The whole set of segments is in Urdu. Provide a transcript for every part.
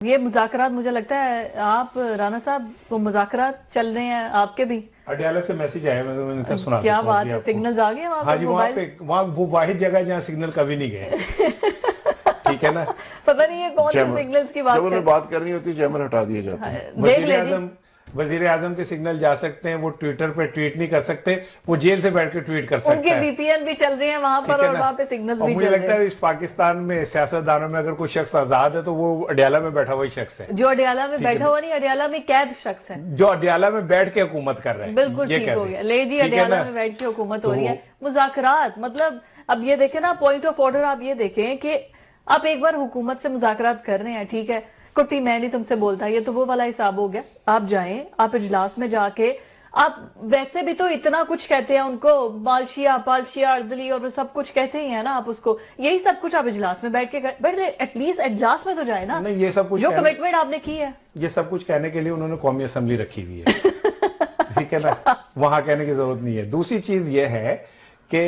یہ مذاکرات مجھے لگتا ہے آپ رانا صاحب وہ مذاکرات چل رہے ہیں آپ کے بھی اڈیالہ سے میسج آیا میں نے کہا سنا کیا بات ہے سگنلز آ گئے وہاں ہاں جی وہاں وہ واحد جگہ جہاں سگنل کبھی نہیں گئے ٹھیک ہے نا پتہ نہیں یہ کون سے سگنلز کی بات جب انہیں بات کرنی ہوتی ہے جیمر ہٹا دیے جاتے ہیں دیکھ لیں جی وزیر اعظم کے سگنل جا سکتے ہیں وہ ٹویٹر پہ ٹویٹ نہیں کر سکتے وہ جیل سے بیٹھ کے ٹویٹ کر سکتے ہیں ان کے بی پی این بھی چل رہے ہیں وہاں پر اور وہاں پہ سگنلز بھی چل رہے ہیں مجھے لگتا ہے اس پاکستان میں سیاستدانوں میں اگر کوئی شخص آزاد ہے تو وہ اڈیالہ میں بیٹھا ہوا شخص ہے جو اڈیالہ میں بیٹھا ہوا نہیں اڈیالہ میں قید شخص ہے جو اڈیالہ میں بیٹھ کے حکومت کر رہے ہیں بالکل ٹھیک ہو گیا لے جی اڈیالہ میں بیٹھ کے حکومت ہو رہی ہے مذاکرات مطلب اب یہ دیکھیں نا پوائنٹ آف آرڈر آپ یہ دیکھیں کہ آپ ایک بار حکومت سے مذاکرات کر رہے ہیں ٹھیک ہے کٹی میں نہیں تم سے بولتا یہ تو وہ والا حساب ہو گیا آپ جائیں آپ اجلاس میں جا کے آپ ویسے بھی تو اتنا کچھ کہتے ہیں ان کو مالشیا پالشیا اردلی اور وہ سب کچھ کہتے ہی ہیں نا آپ اس کو یہی سب کچھ آپ اجلاس میں بیٹھ کے ایٹ لیسٹ اجلاس میں تو جائے نا یہ سب کچھ جو کمٹمنٹ آپ نے کی ہے یہ سب کچھ کہنے کے لیے انہوں نے قومی اسمبلی رکھی ہوئی ہے ٹھیک ہے نا وہاں کہنے کی ضرورت نہیں ہے دوسری چیز یہ ہے کہ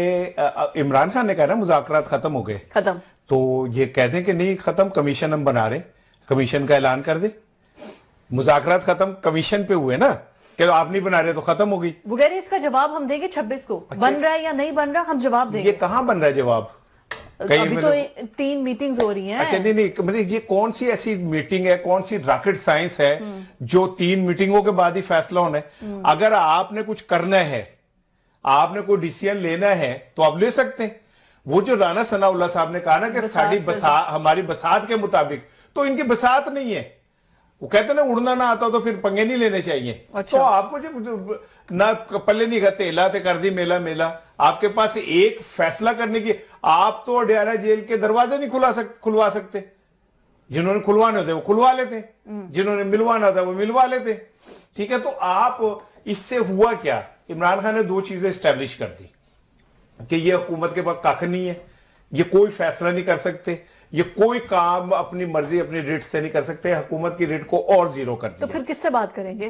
عمران خان نے کہا نا مذاکرات ختم ہو گئے ختم تو یہ کہتے ہیں کہ نہیں ختم کمیشن ہم بنا رہے کمیشن کا اعلان کر دے مذاکرات ختم کمیشن پہ ہوئے نا کہ آپ نہیں بنا رہے تو ختم ہوگی وہ کہہ رہے اس کا جواب ہم دیں گے 26 کو بن رہا ہے یا نہیں بن رہا ہم جواب دیں گے یہ کہاں بن رہا ہے جواب ابھی تو 3 میٹنگز ہو رہی ہیں اچھا نہیں یہ کون سی ایسی میٹنگ ہے کون سی راکٹ سائنس ہے جو 3 میٹنگوں کے بعد ہی فیصلہ ہونا ہے اگر آپ نے کچھ کرنا ہے آپ نے کوئی ڈیسیژن لینا ہے تو آپ لے سکتے ہیں وہ جو رانا ثناء اللہ صاحب نے کہا نا کہ ہماری بساط کے مطابق تو ان کی بساط نہیں ہے وہ کہتے ہیں نا اڑنا نہ آتا تو پھر پنگے نہیں لینے چاہیے تو آپ کو جب نہ پلے نہیں کرتے علاتے کر دی میلا میلا آپ کے پاس ایک فیصلہ کرنے کی آپ تو اڈیالہ جیل کے دروازے نہیں کھلوا سکتے جنہوں نے کھلوانے ہوتے وہ کھلوا لیتے جنہوں نے ملوانا تھا وہ ملوا لیتے ٹھیک ہے تو آپ اس سے ہوا کیا عمران خان نے 2 چیزیں اسٹیبلش کر دی کہ یہ حکومت کے پاس کاخ نہیں ہے یہ کوئی فیصلہ نہیں کر سکتے یہ کوئی کام اپنی مرضی اپنی ریٹ سے نہیں کر سکتے حکومت کی ریٹ کو اور زیرو کر دیا تو پھر کس سے بات کریں گے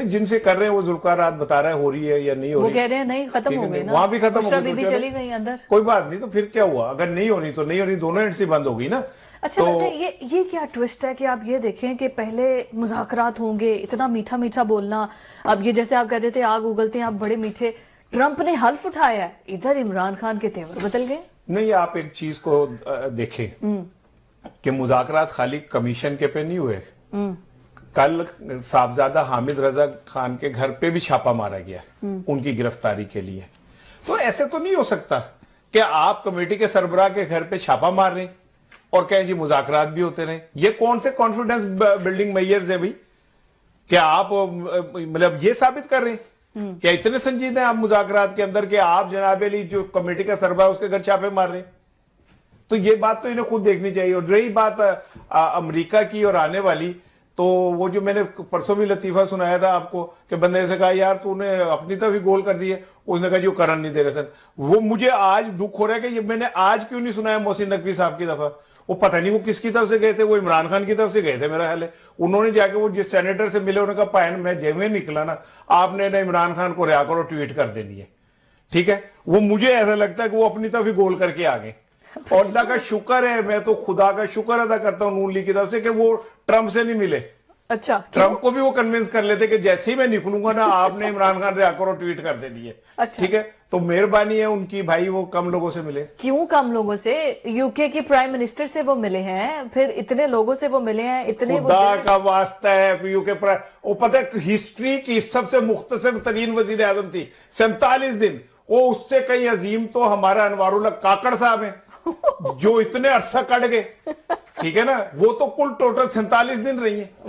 جن سے کر رہے ہیں وہ ذوالفقار رات بتا رہا ہے ہو رہی ہے یا نہیں ہو رہی وہ کہہ رہے ہیں نہیں ختم ہو گئی نا وہاں بھی ختم ہو گئی چلی گئی اندر کوئی بات نہیں تو پھر کیا ہوا اگر نہیں ہو رہی تو نہیں ہو رہی دونوں اینڈ سے بند ہو گئی نا اچھا ویسے یہ کیا ٹوسٹ ہے کہ آپ یہ دیکھیں کہ پہلے مذاکرات ہوں گے اتنا میٹھا میٹھا بولنا اب یہ جیسے آپ کہتے تھے آگ اگلتے ہیں آپ بڑے میٹھے ٹرمپ نے حلف اٹھایا ہے ادھر عمران خان کے تیور بدل گئے نہیں آپ ایک چیز کو دیکھیں کہ مذاکرات خالی کمیشن کے پہ نہیں ہوئے کل صاحبزادہ حامد رضا خان کے گھر پہ بھی چھاپا مارا گیا ان کی گرفتاری کے لیے تو ایسے تو نہیں ہو سکتا کہ آپ کمیٹی کے سربراہ کے گھر پہ چھاپا مار رہے ہیں اور کہیں جی مذاکرات بھی ہوتے رہے یہ کون سے کانفیڈنس بلڈنگ میئرز ہے بھائی کہ آپ مطلب یہ ثابت کر رہے ہیں کیا اتنے سنجیدہ ہیں آپ مذاکرات کے اندر کہ آپ جناب علی جو کمیٹی کا سربراہ اس کے گھر چھاپے مار رہے ہیں تو یہ بات تو انہیں خود دیکھنی چاہیے اور رہی بات امریکہ کی اور آنے والی تو وہ جو میں نے پرسوں بھی لطیفہ سنایا تھا آپ کو کہ بندے سے کہا یار تو نے اپنی طرف ہی گول کر دی ہے اس نے کہا جو کرن نہیں دے رہے سن وہ مجھے آج دکھ ہو رہا ہے کہ یہ میں نے آج کیوں نہیں سنایا محسن نقوی صاحب کی دفعہ وہ پتہ نہیں وہ کس کی طرف سے گئے تھے وہ عمران خان کی طرف سے گئے تھے میرا خیال ہے انہوں نے جا کے وہ جس سینیٹر سے ملے انہوں نے کہا پائن میں جیوے نکلا نا آپ نے عمران خان کو رہا کرو ٹویٹ کر دینی ہے ٹھیک ہے وہ مجھے ایسا لگتا ہے کہ وہ اپنی طرف ہی گول کر کے آگے اور اللہ کا شکر ہے میں تو خدا کا شکر ادا کرتا ہوں نون لیگ کی طرف سے کہ وہ ٹرمپ سے نہیں ملے اچھا ٹرمپ کو بھی وہ کنونس کر لیتے کہ جیسے ہی میں نکلوں گا نا آپ نے عمران خان رہا کرو ٹویٹ کر دینی ہے ٹھیک ہے تو مہربانی ہے ان کی بھائی وہ کم لوگوں سے ملے کیوں کم لوگوں سے یو کے کی پرائم منسٹر سے وہ ملے ہیں پھر اتنے لوگوں سے وہ ملے ہیں اتنے خدا کا واسطہ ہے یو کے وہ پتہ ہے ہسٹری کی سب سے مختصر ترین وزیر اعظم تھی 47 دن وہ اس سے کئی عظیم تو ہمارا انوار اللہ کاکڑ صاحب ہیں جو اتنے عرصہ کٹ گئے ٹھیک ہے نا وہ تو کل ٹوٹل 47 دن رہی ہیں